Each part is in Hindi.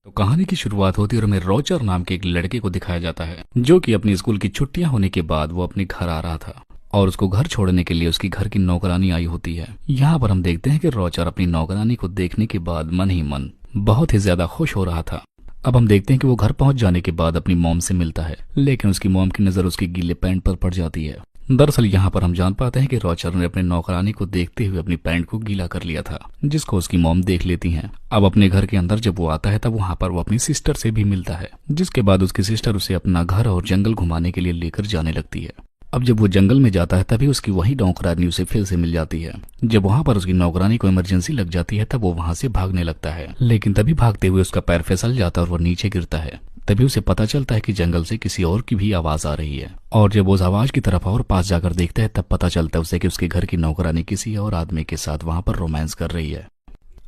तो कहानी की शुरुआत होती है और हमें रोजर नाम के एक लड़के को दिखाया जाता है जो कि अपनी स्कूल की छुट्टियां होने के बाद वो अपने घर आ रहा था और उसको घर छोड़ने के लिए उसकी घर की नौकरानी आई होती है। यहाँ पर हम देखते हैं कि रोजर अपनी नौकरानी को देखने के बाद मन ही मन बहुत ही ज्यादा खुश हो रहा था। अब हम देखते हैं कि वो घर पहुंच जाने के बाद अपनी मॉम से मिलता है, लेकिन उसकी मॉम की नजर उसके गीले पैंट पर पड़ जाती है। दरअसल यहाँ पर हम जान पाते हैं कि रोजर ने अपने नौकरानी को देखते हुए अपनी पैंट को गीला कर लिया था, जिसको उसकी मॉम देख लेती हैं। अब अपने घर के अंदर जब वो आता है तब वहाँ पर वो अपनी सिस्टर से भी मिलता है, जिसके बाद उसकी सिस्टर उसे अपना घर और जंगल घुमाने के लिए लेकर जाने लगती है। अब जब वो जंगल में जाता है तभी उसकी वही नौकरानी उसे फिर से मिल जाती है। जब वहाँ पर उसकी नौकरानी को इमरजेंसी लग जाती है तब वो वहाँ से भागने लगता है, लेकिन तभी भागते हुए उसका पैर फिसल जाता है और वो नीचे गिरता है। तभी उसे पता चलता है कि जंगल से किसी और की भी आवाज आ रही है, और जब वो उस आवाज की तरफ और पास जाकर देखता है तब पता चलता है उसे कि उसके घर की नौकरानी किसी और आदमी के साथ वहाँ पर रोमांस कर रही है।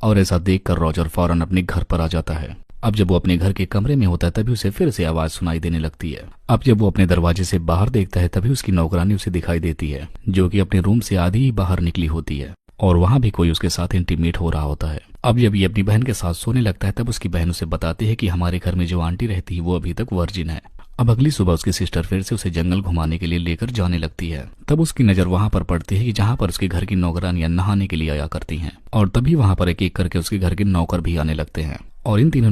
और ऐसा देखकर रोजर फौरन अपने घर पर आ जाता है। अब जब वो अपने घर के कमरे में होता है तभी उसे फिर से आवाज सुनाई देने लगती है। अब जब वो अपने दरवाजे से बाहर देखता है तभी उसकी नौकरानी उसे दिखाई देती है, जो कि अपने रूम से आधी ही बाहर निकली होती है और वहां भी कोई उसके साथ इंटीमेट हो रहा होता है। अब जब ये अपनी बहन के साथ सोने लगता है तब उसकी बहन उसे बताती है कि हमारे घर में जो आंटी रहती है वो अभी तक वर्जिन है। अब अगली सुबह उसकी सिस्टर फिर से उसे जंगल घुमाने के लिए लेकर जाने लगती है। तब उसकी नजर वहां पर पड़ती है कि जहां पर उसके घर की नौकरानियां नहाने के लिए आया करती हैं, और तभी वहां पर एक एक करके उसके घर के नौकर भी आने लगते हैं और इन तीनों